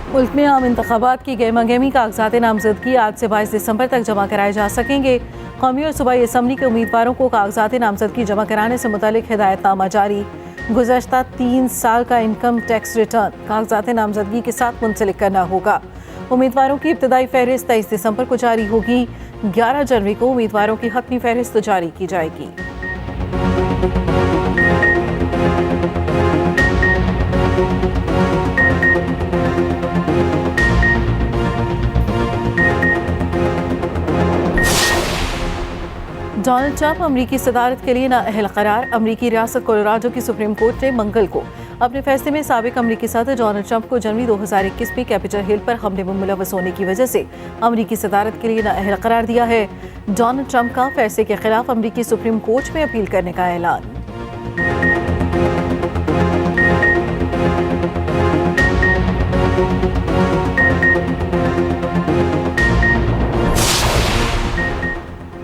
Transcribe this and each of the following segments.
मुल्क में आम इंतखाबात की गहमा-गहमी कागजात नामजदगी आज से 22 दिसंबर तक जमा कराए जा सकेंगे। कौमी और सूबाई असम्बली के उम्मीदवारों को कागजात नामजदगी जमा कराने से मुतालिक हिदायतनामा जारी। गुज़श्ता 3 साल का इनकम टैक्स रिटर्न कागजात नामजदगी के साथ मुंसलिक करना होगा। उम्मीदवारों की इब्तदाई फहरिस्त 23 दिसंबर को जारी होगी। 11 जनवरी को उम्मीदवारों की हतमी फहरिस्त जारी की जाएगी। डोनाल्ड ट्रंप अमरीकी सदारत के लिए नाअहल करार। अमरीकी रियासत कोलोराडो की सुप्रीम कोर्ट ने मंगल को अपने फैसले में साबिक अमरीकी सदर डोनाल्ड ट्रंप को जनवरी 2021 में कैपिटल हिल पर हमले में मुलव्वस होने की वजह से अमरीकी सदारत के लिए नाअहल करार दिया है। डोनाल्ड ट्रंप का फैसले के खिलाफ अमरीकी सुप्रीम कोर्ट में अपील करने का ऐलान।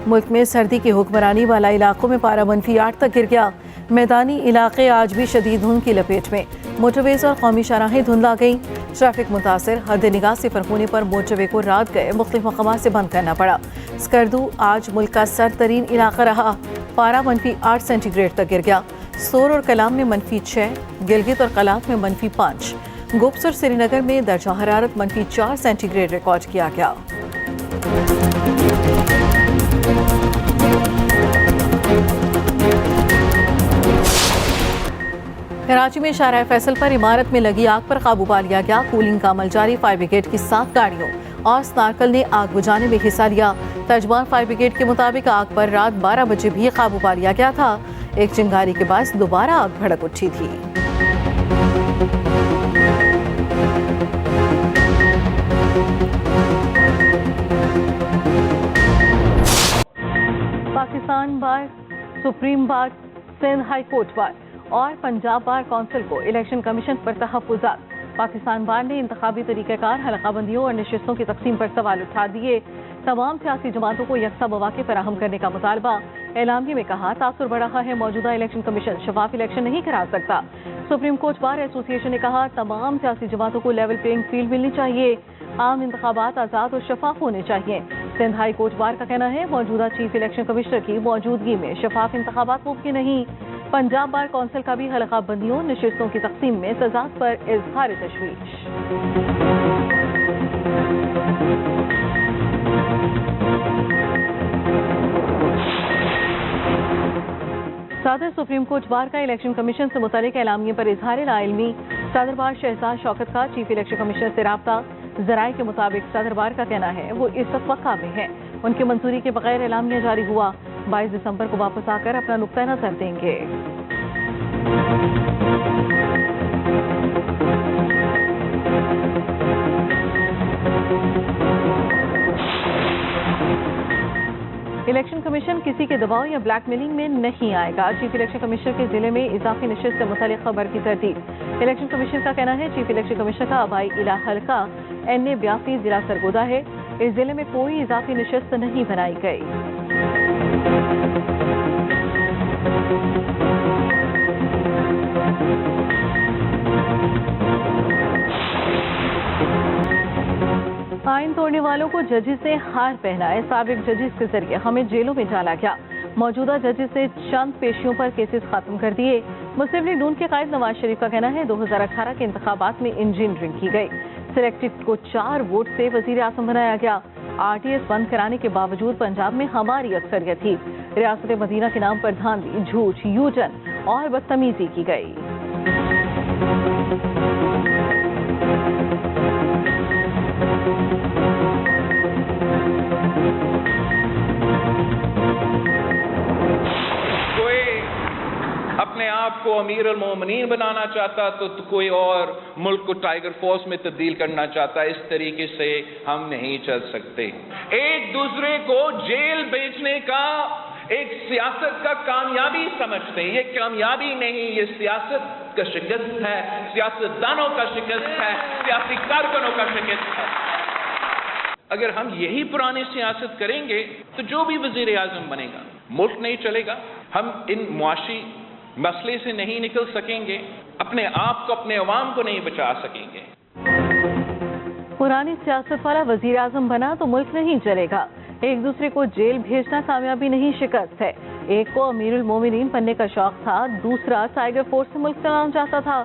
मुल्क में सर्दी की हुक्मरानी वाला इलाकों में पारा -8 तक गिर गया। मैदानी इलाके आज भी शदीद धुंध की लपेट में। मोटरवेज और कौमी शाहराहें धुंधला गईं। ट्रैफिक मुतासर, हद निगाह से फर्क होने पर मोटरवे को रात गए मुख्तलिफ मकामात से बंद करना पड़ा। स्कर्दू आज मुल्क का सर्द तरीन इलाका रहा। पारा -8 सेंटीग्रेड तक गिर गया। सोर और कलाम में -6, गिलगित और कलात में -5, गुप्स और श्रीनगर में दर्जा हरारत -4 सेंटीग्रेड रिकॉर्ड किया गया। कराची में शाहराह फैसल पर इमारत में लगी आग पर काबू पा लिया गया। कूलिंग का अमल जारी। फायर ब्रिगेड की 7 गाड़ियों और स्नार्कल ने आग बुझाने में हिस्सा लिया। तर्जमान फायर ब्रिगेड के मुताबिक आग पर रात 12 बजे भी काबू पा लिया गया था। एक चिंगारी के बायस दोबारा आग भड़क उठी थी। पाकिस्तान बार, सुप्रीम बार, सिंध हाई कोर्ट बार और पंजाब बार कौंसिल को इलेक्शन कमीशन पर तहफ़्फ़ुज़ात। पाकिस्तान बार ने इंतखाबी तरीक़ाकार, हलक़ाबंदियों और नशिस्तों की तक़सीम पर सवाल उठा दिए। तमाम सियासी जमातों को यकसा मौक़े फराहम करने का मुतालबा। एलामिया में कहा, तासुर बढ़ रहा है, मौजूदा इलेक्शन कमीशन शफाफ इलेक्शन नहीं करा सकता। सुप्रीम कोर्ट बार एसोसिएशन ने कहा, तमाम सियासी जमातों को लेवल प्लेइंग फील्ड मिलनी चाहिए। आम इंतखाबात आज़ाद और शफाफ होने चाहिए। सिंध हाई कोर्ट बार का कहना है, मौजूदा चीफ इलेक्शन कमिश्नर की मौजूदगी में शफाफ इंतखाबात मुमकिन नहीं। पंजाब बार कौंसिल का भी हलक़ाबंदियों, नशिस्तों की तक़सीम में तज़ाद पर इज़हार तशवीश। सदर सुप्रीम कोर्ट बार का इलेक्शन कमीशन से मुतालिक एलामिये पर इज़हार लाइल्मी। सदर बार शहजाद शौकत का चीफ इलेक्शन कमिश्नर से राब्ता। ज़राए के मुताबिक सदर बार का कहना है, वो इस तवक्का में है। उनकी मंजूरी के बगैर एलामिया जारी हुआ। 22 दिसंबर को वापस आकर अपना नुक्ता नज़र देंगे। इलेक्शन कमीशन किसी के दबाव या ब्लैकमेलिंग में नहीं आएगा। चीफ इलेक्शन कमिश्नर के जिले में इजाफी नशिस्त से मुतालिक खबर की तरतीब। इलेक्शन कमीशन का कहना है, चीफ इलेक्शन कमिश्नर का आबाई इला हल्का NA 82 जिला सरगोदा है। इस जिले में कोई इजाफी नशिस्त नहीं बनाई गई। आइन तोड़ने वालों को जजेस ने हार पहनाए। साबिक जजेस के जरिए हमें जेलों में डाला गया। मौजूदा जजेस ने चंद पेशियों पर केसेस खत्म कर दिए। मुस्लिम लीग नून के कायद नवाज शरीफ का कहना है, 2018 के इंतखाबात में इंजीनियरिंग की गई। सिलेक्टेड को 4 वोट से वजीर आजम बनाया गया। RTS बंद कराने के बावजूद पंजाब में हमारी अक्सरियत थी। रियासत मदीना के नाम पर धांधली, झूठ, यूटर्न और बदतमीजी की गई। अपने आप को अमीर अल मोमिनीन बनाना चाहता तो कोई और मुल्क को टाइगर फोर्स में तब्दील करना चाहता। इस तरीके से हम नहीं चल सकते। एक दूसरे को जेल भेजने का एक सियासत का कामयाबी समझते हैं। ये कामयाबी नहीं, ये सियासत का शिकस्त है, सियासतदानों का शिकस्त है, सियासी कारकुनों का शिकस्त है। अगर हम यही पुरानी सियासत करेंगे तो जो भी वजीर आजम बनेगा, मुल्क नहीं चलेगा। हम इन मुआशी मसले से नहीं निकल सकेंगे, अपने आप को, अपने अवाम को नहीं बचा सकेंगे। पुरानी सियासत वाला वजीर आजम बना तो मुल्क नहीं चलेगा। एक दूसरे को जेल भेजना कामयाबी नहीं शिकस्त है। एक को अमीरुल मोमिनीन बनने का शौक था, दूसरा टाइगर फोर्स से मुल्क चलाना चाहता था।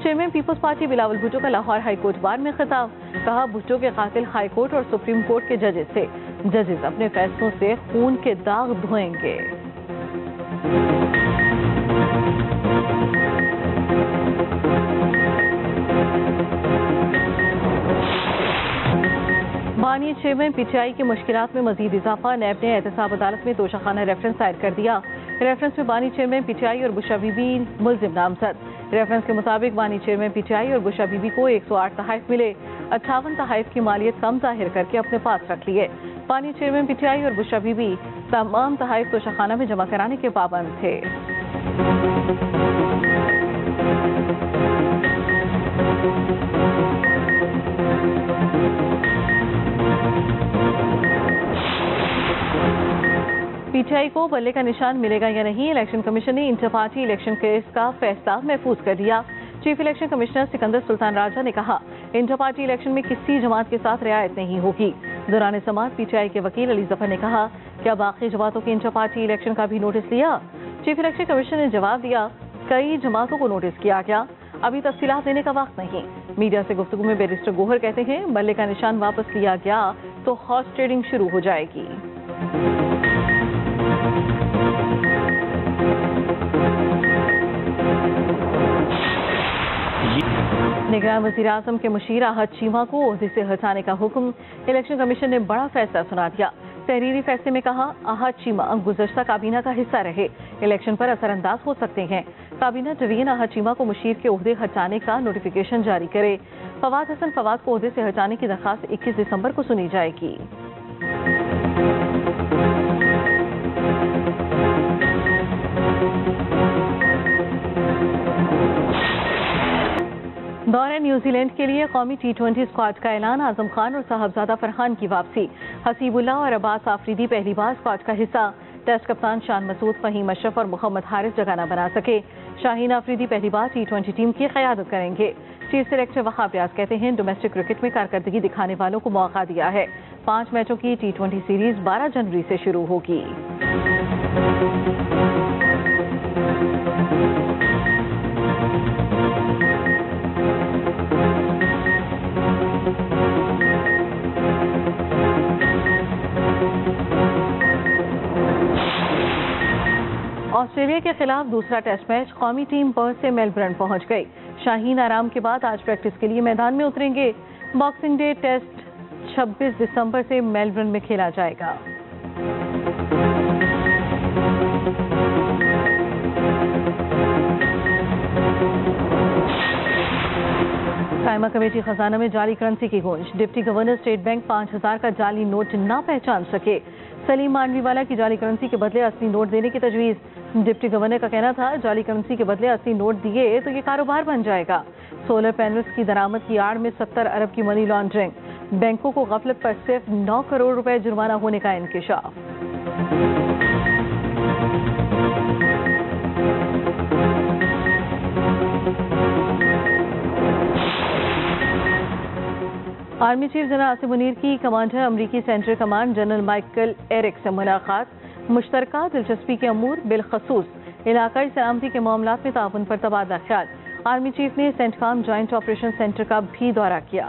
Chairman peoples party Bilawal Bhutto का लाहौर हाई कोर्ट बार में खिताब। कहा, भुट्टो के कातिल हाई कोर्ट और सुप्रीम कोर्ट के जजेस थे। जजेस अपने फैसलों से खून के दाग धोएंगे। बानी चेयरमैन पीटीआई की मुश्किलात में मजीद इजाफा। नैब ने एहतसाब अदालत में तोशाखाना रेफरेंस दायर कर दिया। रेफरेंस में बानी चेयरमैन पीटीआई और बुशरा बीबी मुलजिम नामजद। रेफरेंस के मुताबिक बानी चेयरमैन पीटीआई और बुशरा बीबी को 108 तहाइफ मिले। 58 तहाइफ की मालियत कम जाहिर करके अपने पास रख लिए। बानी चेयरमैन पीटीआई और बुशरा बीबी तमाम तहाइफ तोशाखाना में जमा कराने के पाबंद थे। पीटीआई को बल्ले का निशान मिलेगा या नहीं, इलेक्शन कमीशन ने इंटर पार्टी इलेक्शन केस का फैसला महफूज कर दिया। Chief election commissioner Sikandar Sultan Raja ने कहा, इंटर पार्टी इलेक्शन में किसी जमात के साथ रियायत नहीं होगी। दौरान समाअत पीटीआई के वकील अली जफर ने कहा, क्या बाकी जमातों के इंटर पार्टी इलेक्शन का भी नोटिस लिया? चीफ इलेक्शन कमिश्नर ने जवाब दिया, कई जमातों को नोटिस किया गया, अभी तफसीलात देने का वक्त नहीं। मीडिया से गुफ्तगू में बैरिस्टर गोहर कहते हैं, बल्ले का निशान वापस लिया गया तो हॉर्स ट्रेडिंग शुरू हो जाएगी। निगरान वजीर आजम के मुशीर आहद चीमा को ओहदे से हटाने का हुक्म। इलेक्शन कमीशन ने बड़ा फैसला सुना दिया। तहरीरी फैसले में कहा, आहद चीमा गुज़श्ता काबीना का हिस्सा रहे, इलेक्शन पर असरअंदाज हो सकते हैं। काबीना डिवीजन आहद चीमा को मुशीर के ओहदे हटाने का नोटिफिकेशन जारी करे। फवाद हसन फवाद को ओहदे से हटाने की दरखास्त 21 दिसंबर को सुनी जाएगी। दौरे न्यूजीलैंड के लिए कौमी T20 स्क्वाड का ऐलान। आजम खान और साहबजादा फरहान की वापसी। हसीबुल्लाह और अब्बास आफरीदी पहली बार स्क्वाड का हिस्सा। टेस्ट कप्तान शान मसूद, फहीम अशरफ और मोहम्मद हारिस जगह न बना सके। शाहीन आफरीदी पहली बार T20 टीम की क़यादत करेंगे। चीफ सेलेक्टर वहाब रियाज कहते हैं, डोमेस्टिक क्रिकेट में कारकर्दगी दिखाने वालों को मौका दिया है। 5 मैचों की T20 सीरीज 12 जनवरी से शुरू होगी। ऑस्ट्रेलिया के खिलाफ दूसरा टेस्ट मैच। कौमी टीम पर्थ से मेलबर्न पहुंच गई। शाहीन आराम के बाद आज प्रैक्टिस के लिए मैदान में उतरेंगे। बॉक्सिंग डे टेस्ट 26 दिसंबर से मेलबर्न में खेला जाएगा। कायमा कमेटी खजाना में जाली करेंसी की गूंज। डिप्टी गवर्नर स्टेट बैंक 5000 का जाली नोट ना पहचान सके। सलीम मांडवीवाला की जाली करेंसी के बदले असली नोट देने की तजवीज। डिप्टी गवर्नर का कहना था, जाली करेंसी के बदले असली नोट दिए तो ये कारोबार बन जाएगा। सोलर पैनल्स की दरामद की आड़ में 70 अरब की मनी लॉन्ड्रिंग। बैंकों को गफलत पर सिर्फ 9 करोड़ रुपए जुर्माना होने का इंकिशाफ। Army chief general Asim Munir की कमांडर अमरीकी central command general Michael Eric से मुलाकात। मुश्तरका दिलचस्पी के अमूर बिलखसूस इलाकाई सलामती के मामलात में ताउन पर तबादला ख्याल। आर्मी चीफ ने सेंटकॉम जॉइंट ऑपरेशन सेंटर का भी दौरा किया।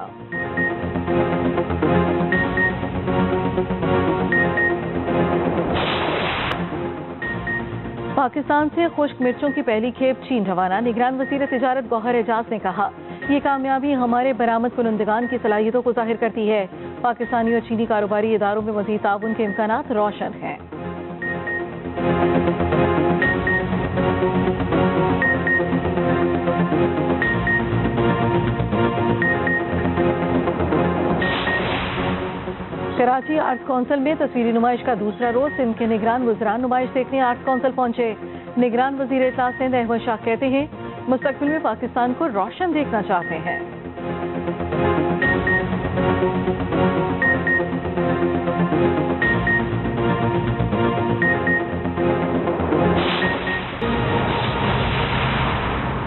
पाकिस्तान से खुश्क मिर्चों की पहली खेप चीन रवाना। निगरान वजीर तिजारत गौहर एजाज ने कहा, ये कामयाबी हमारे बरामद कुनंदगान की सलाहियतों को जाहिर करती है। पाकिस्तानी और चीनी कारोबारी इदारों में मजीद ताउन के इम्कानात रोशन हैं। कराची आर्ट्स काउंसिल में तस्वीरी नुमाइश का दूसरा रोज। सिंध के निगरान वज़रान नुमाइश देखने आर्ट्स काउंसिल पहुंचे। निगरान वजीर इत्तला सिंध अहमद शाह कहते हैं, मुस्तकबिल में पाकिस्तान को रोशन देखना चाहते हैं।